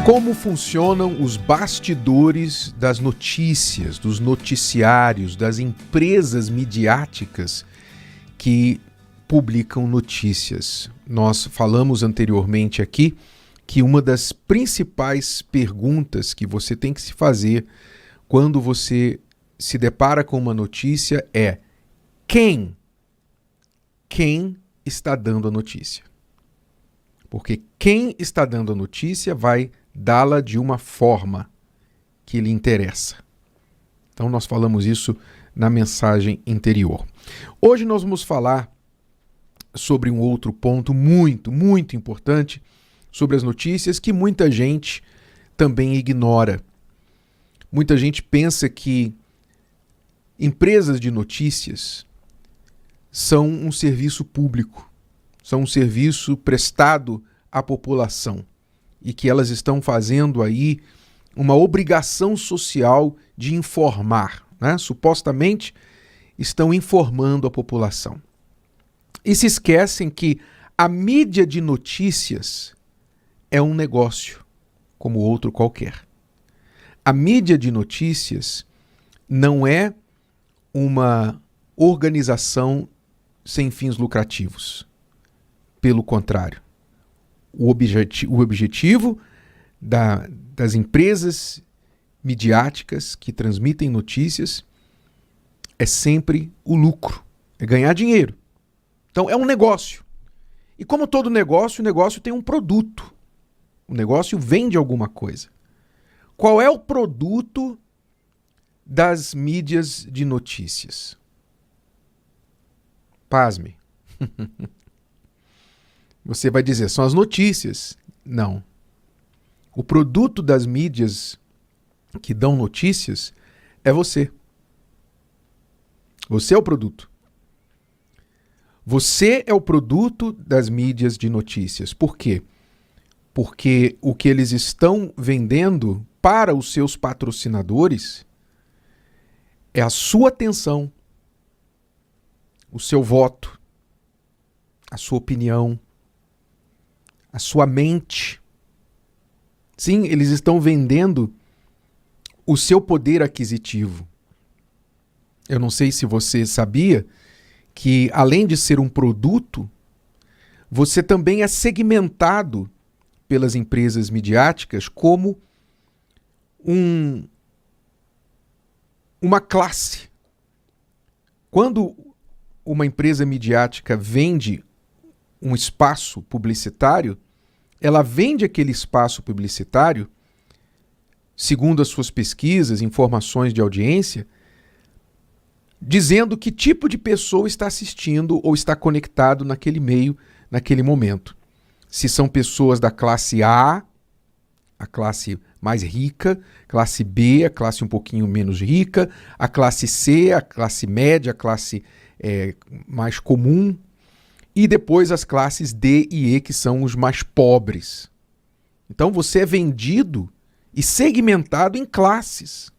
Como funcionam os bastidores das notícias, dos noticiários, das empresas midiáticas que publicam notícias? Nós falamos anteriormente aqui que uma das principais perguntas que você tem que se fazer quando você se depara com uma notícia é: quem está dando a notícia? Porque quem está dando a notícia vai dá-la de uma forma que lhe interessa. Então nós falamos isso na mensagem anterior. Hoje nós vamos falar sobre um outro ponto muito importante sobre as notícias que muita gente também ignora. Muita gente pensa que empresas de notícias são um serviço público, são um serviço prestado à população e que elas estão fazendo aí uma obrigação social de informar, né? Supostamente estão informando a população. E se esquecem que a mídia de notícias é um negócio, como outro qualquer. A mídia de notícias não é uma organização sem fins lucrativos. Pelo contrário, o objetivo das empresas midiáticas que transmitem notícias é sempre o lucro, é ganhar dinheiro. Então é um negócio. E como todo negócio, o negócio tem um produto. O negócio vende alguma coisa. Qual é o produto das mídias de notícias? Pasme. Você vai dizer, são as notícias. Não. O produto das mídias que dão notícias é você. Você é o produto. Você é o produto das mídias de notícias. Por quê? Porque o que eles estão vendendo para os seus patrocinadores é a sua atenção, o seu voto, a sua opinião, a sua mente. Sim, eles estão vendendo o seu poder aquisitivo. Eu não sei se você sabia que, além de ser um produto, você também é segmentado pelas empresas midiáticas como uma classe. Quando uma empresa midiática vende um espaço publicitário, ela vende aquele espaço publicitário, segundo as suas pesquisas, informações de audiência, dizendo que tipo de pessoa está assistindo ou está conectado naquele meio, naquele momento. Se são pessoas da classe A, a classe mais rica, classe B, a classe um pouquinho menos rica, a classe C, a classe média, a classe mais comum, e depois as classes D e E, que são os mais pobres. Então você é vendido e segmentado em classes.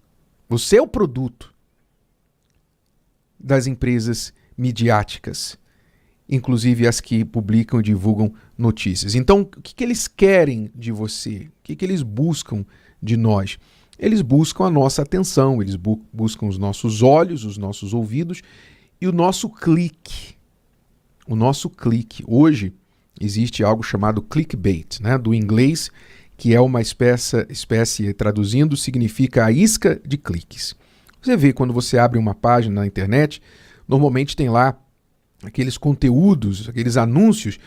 Você é o produto das empresas midiáticas, inclusive as que publicam e divulgam notícias. Então, o que eles querem de você? O que eles buscam de nós? Eles buscam a nossa atenção, eles buscam os nossos olhos, os nossos ouvidos e o nosso clique. O nosso clique. Hoje existe algo chamado clickbait, né? Do inglês, que é uma espécie, traduzindo, significa a isca de cliques. Você vê quando você abre uma página na internet, normalmente tem lá aqueles conteúdos, aqueles anúncios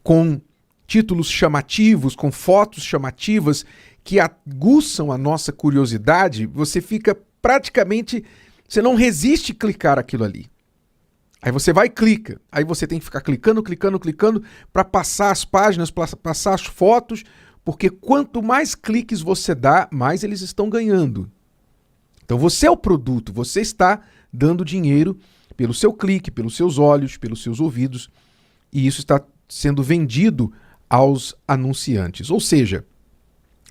com títulos chamativos, com fotos chamativas que aguçam a nossa curiosidade. Você fica praticamente, você não resiste a clicar aquilo ali. Aí você vai e clica. Aí você tem que ficar clicando para passar as páginas, para passar as fotos, porque quanto mais cliques você dá, mais eles estão ganhando. Então você é o produto, você está dando dinheiro pelo seu clique, pelos seus olhos, pelos seus ouvidos, e isso está sendo vendido aos anunciantes. Ou seja,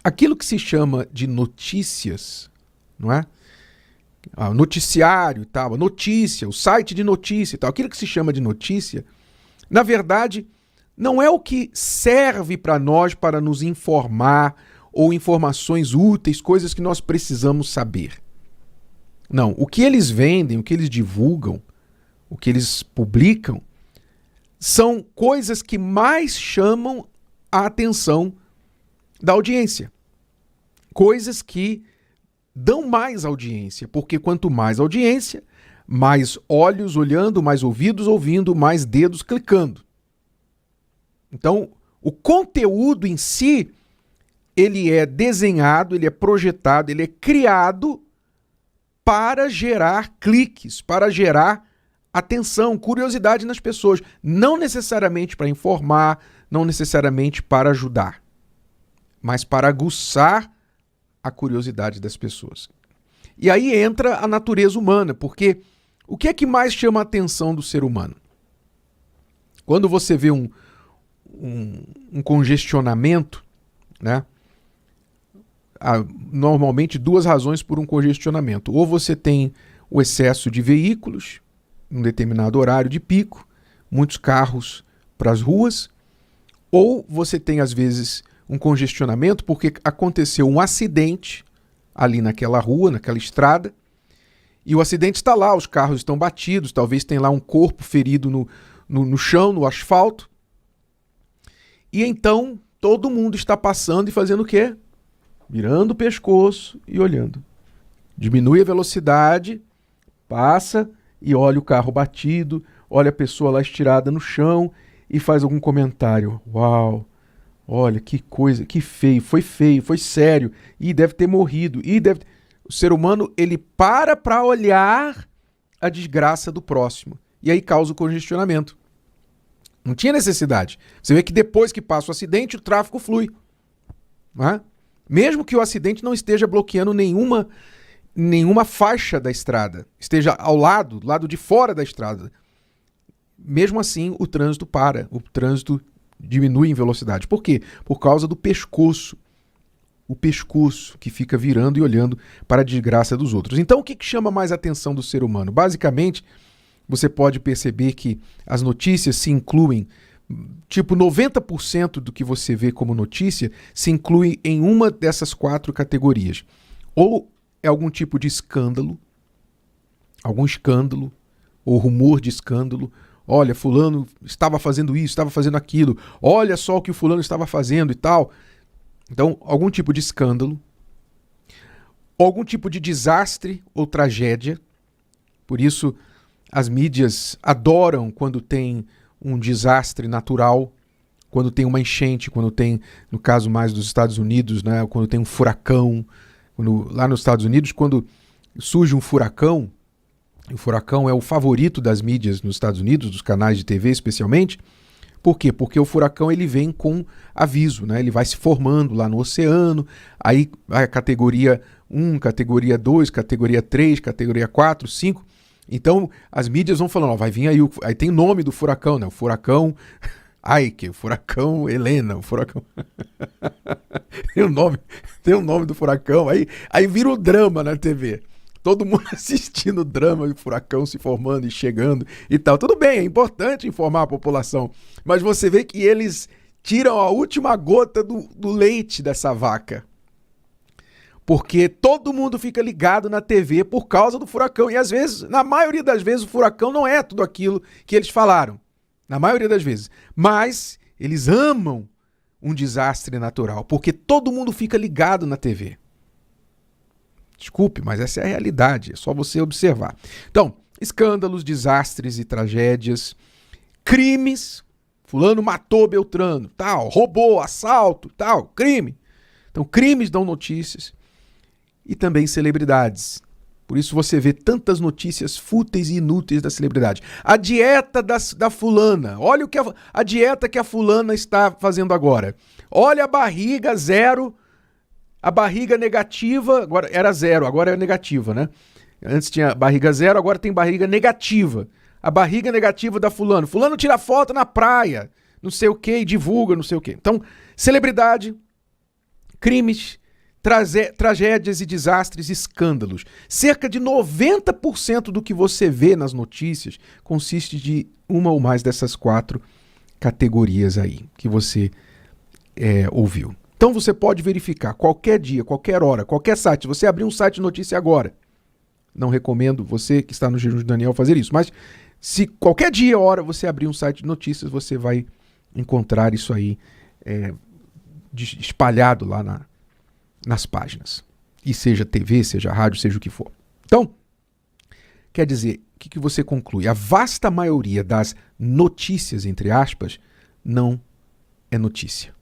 aquilo que se chama de notícias, não é? Noticiário e tal, a notícia, o site de notícia e tal, aquilo que se chama de notícia, na verdade, não é o que serve para nós para nos informar ou informações úteis, coisas que nós precisamos saber. Não, o que eles vendem, o que eles divulgam, o que eles publicam, são coisas que mais chamam a atenção da audiência. Coisas que dão mais audiência, porque quanto mais audiência, mais olhos olhando, mais ouvidos ouvindo, mais dedos clicando. Então, o conteúdo em si, ele é desenhado, ele é projetado, ele é criado para gerar cliques, para gerar atenção, curiosidade nas pessoas. Não necessariamente para informar, não necessariamente para ajudar, mas para aguçar a curiosidade das pessoas. E aí entra a natureza humana, porque o que é que mais chama a atenção do ser humano? Quando você vê um congestionamento, né? Há normalmente duas razões por um congestionamento. Ou você tem o excesso de veículos, um determinado horário de pico, muitos carros para as ruas, ou você tem, às vezes, um congestionamento porque aconteceu um acidente ali naquela rua, naquela estrada, e o acidente está lá, os carros estão batidos, talvez tenha lá um corpo ferido no chão, no asfalto, e então todo mundo está passando e fazendo o quê? Virando o pescoço e olhando. Diminui a velocidade, passa e olha o carro batido, olha a pessoa lá estirada no chão e faz algum comentário. Uau, olha que coisa, que feio, foi sério, e deve ter morrido, O ser humano, ele para olhar a desgraça do próximo, e aí causa o congestionamento. Não tinha necessidade. Você vê que depois que passa o acidente, o tráfego flui. Não é? Mesmo que o acidente não esteja bloqueando nenhuma faixa da estrada, esteja ao lado de fora da estrada, mesmo assim o trânsito para, o trânsito diminui em velocidade. Por quê? Por causa do pescoço. O pescoço que fica virando e olhando para a desgraça dos outros. Então o que chama mais a atenção do ser humano? Basicamente, você pode perceber que as notícias se incluem, tipo 90% do que você vê como notícia se inclui em uma dessas 4 categorias. Ou é algum tipo de escândalo, algum escândalo, ou rumor de escândalo. Olha, fulano estava fazendo isso, estava fazendo aquilo. Olha só o que o fulano estava fazendo e tal. Então, algum tipo de escândalo, algum tipo de desastre ou tragédia. Por isso, as mídias adoram quando tem um desastre natural, quando tem uma enchente, quando tem, no caso mais dos Estados Unidos, né, quando tem um furacão. Lá nos Estados Unidos, quando surge um furacão, o furacão é o favorito das mídias nos Estados Unidos, dos canais de TV especialmente. Por quê? Porque o furacão ele vem com aviso, né? Ele vai se formando lá no oceano, aí a categoria 1, categoria 2, categoria 3, categoria 4, 5. Então as mídias vão falando, ó, vai vir aí tem o nome do furacão, né? O furacão Ike, o furacão Helena, o furacão... tem o nome do furacão, aí vira o drama na TV. Todo mundo assistindo o drama do furacão se formando e chegando e tal. Tudo bem, é importante informar a população, mas você vê que eles tiram a última gota do leite dessa vaca. Porque todo mundo fica ligado na TV por causa do furacão. E às vezes, na maioria das vezes, o furacão não é tudo aquilo que eles falaram. Na maioria das vezes. Mas eles amam um desastre natural, porque todo mundo fica ligado na TV. Desculpe, mas essa é a realidade, é só você observar. Então, escândalos, desastres e tragédias, crimes, fulano matou Beltrano, tal, roubou, assalto, tal, crime. Então, crimes dão notícias e também celebridades. Por isso você vê tantas notícias fúteis e inúteis da celebridade. A dieta da fulana, olha o que a dieta que a fulana está fazendo agora. Olha a barriga zero. A barriga negativa, agora era 0, agora é negativa, né? Antes tinha barriga 0, agora tem barriga negativa. A barriga negativa da fulano. Fulano tira foto na praia, não sei o que, e divulga, não sei o que. Então, celebridade, crimes, tragédias e desastres, escândalos. Cerca de 90% do que você vê nas notícias consiste de uma ou mais dessas 4 categorias aí que você ouviu. Então você pode verificar qualquer dia, qualquer hora, qualquer site. Se você abrir um site de notícia agora, não recomendo você que está no jejum de Daniel fazer isso, mas se qualquer dia, hora, você abrir um site de notícias, você vai encontrar isso aí espalhado lá nas páginas. E seja TV, seja rádio, seja o que for. Então, quer dizer, o que você conclui? A vasta maioria das notícias, entre aspas, não é notícia.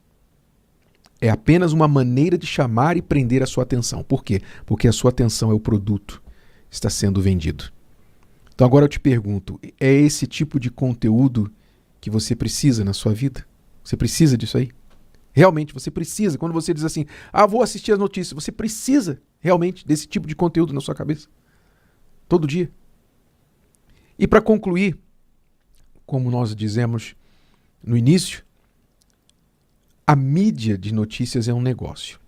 É apenas uma maneira de chamar e prender a sua atenção. Por quê? Porque a sua atenção é o produto que está sendo vendido. Então agora eu te pergunto, é esse tipo de conteúdo que você precisa na sua vida? Você precisa disso aí? Realmente você precisa? Quando você diz assim, vou assistir as notícias, você precisa realmente desse tipo de conteúdo na sua cabeça? Todo dia? E para concluir, como nós dizemos no início, a mídia de notícias é um negócio.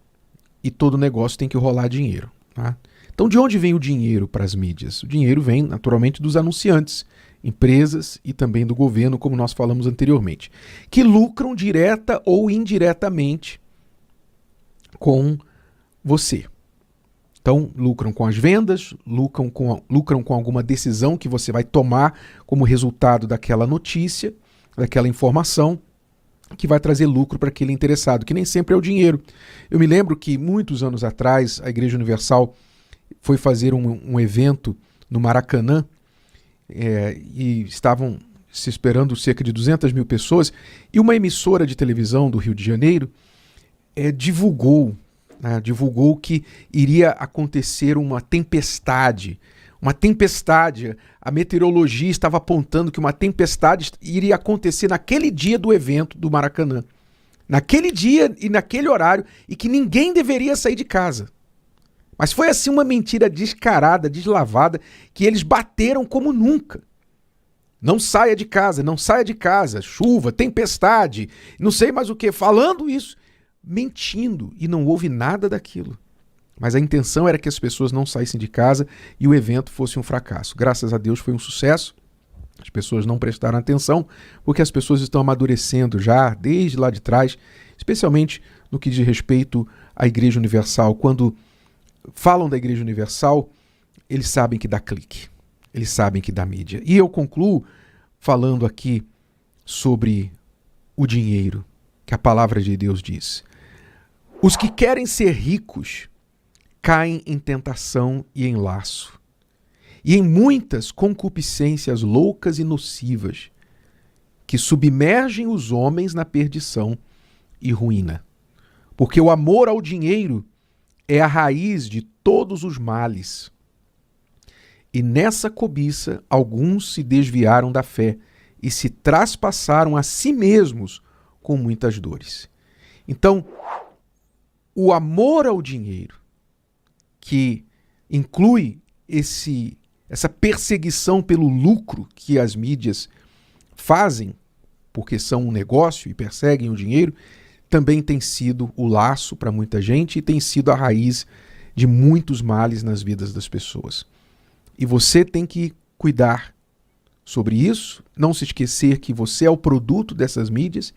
E todo negócio tem que rolar dinheiro. Tá? Então, de onde vem o dinheiro para as mídias? O dinheiro vem, naturalmente, dos anunciantes, empresas e também do governo, como nós falamos anteriormente, que lucram direta ou indiretamente com você. Então, lucram com as vendas, lucram com alguma decisão que você vai tomar como resultado daquela notícia, daquela informação, que vai trazer lucro para aquele interessado, que nem sempre é o dinheiro. Eu me lembro que muitos anos atrás a Igreja Universal foi fazer um evento no Maracanã e estavam se esperando cerca de 200 mil pessoas e uma emissora de televisão do Rio de Janeiro divulgou que iria acontecer uma tempestade. A meteorologia estava apontando que uma tempestade iria acontecer naquele dia do evento do Maracanã. Naquele dia e naquele horário, e que ninguém deveria sair de casa. Mas foi assim uma mentira descarada, deslavada, que eles bateram como nunca. Não saia de casa, chuva, tempestade, não sei mais o que, falando isso, mentindo, e não houve nada daquilo. Mas a intenção era que as pessoas não saíssem de casa e o evento fosse um fracasso. Graças a Deus foi um sucesso. As pessoas não prestaram atenção, porque as pessoas estão amadurecendo já desde lá de trás, especialmente no que diz respeito à Igreja Universal. Quando falam da Igreja Universal, eles sabem que dá clique, eles sabem que dá mídia. E eu concluo falando aqui sobre o dinheiro, que a palavra de Deus diz. Os que querem ser ricos caem em tentação e em laço, e em muitas concupiscências loucas e nocivas, que submergem os homens na perdição e ruína. Porque o amor ao dinheiro é a raiz de todos os males. E nessa cobiça, alguns se desviaram da fé e se traspassaram a si mesmos com muitas dores. Então, o amor ao dinheiro, que inclui essa perseguição pelo lucro que as mídias fazem, porque são um negócio e perseguem o dinheiro, também tem sido o laço para muita gente e tem sido a raiz de muitos males nas vidas das pessoas. E você tem que cuidar sobre isso, não se esquecer que você é o produto dessas mídias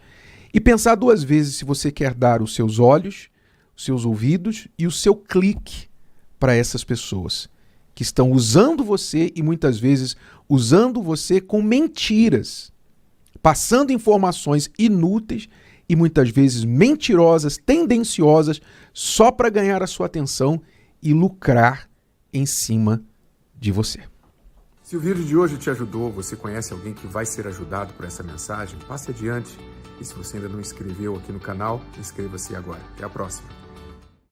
e pensar duas vezes se você quer dar os seus olhos, os seus ouvidos e o seu clique para essas pessoas que estão usando você e muitas vezes usando você com mentiras, passando informações inúteis e muitas vezes mentirosas, tendenciosas, só para ganhar a sua atenção e lucrar em cima de você. Se o vídeo de hoje te ajudou, você conhece alguém que vai ser ajudado por essa mensagem, passe adiante. E se você ainda não inscreveu aqui no canal, inscreva-se agora. Até a próxima.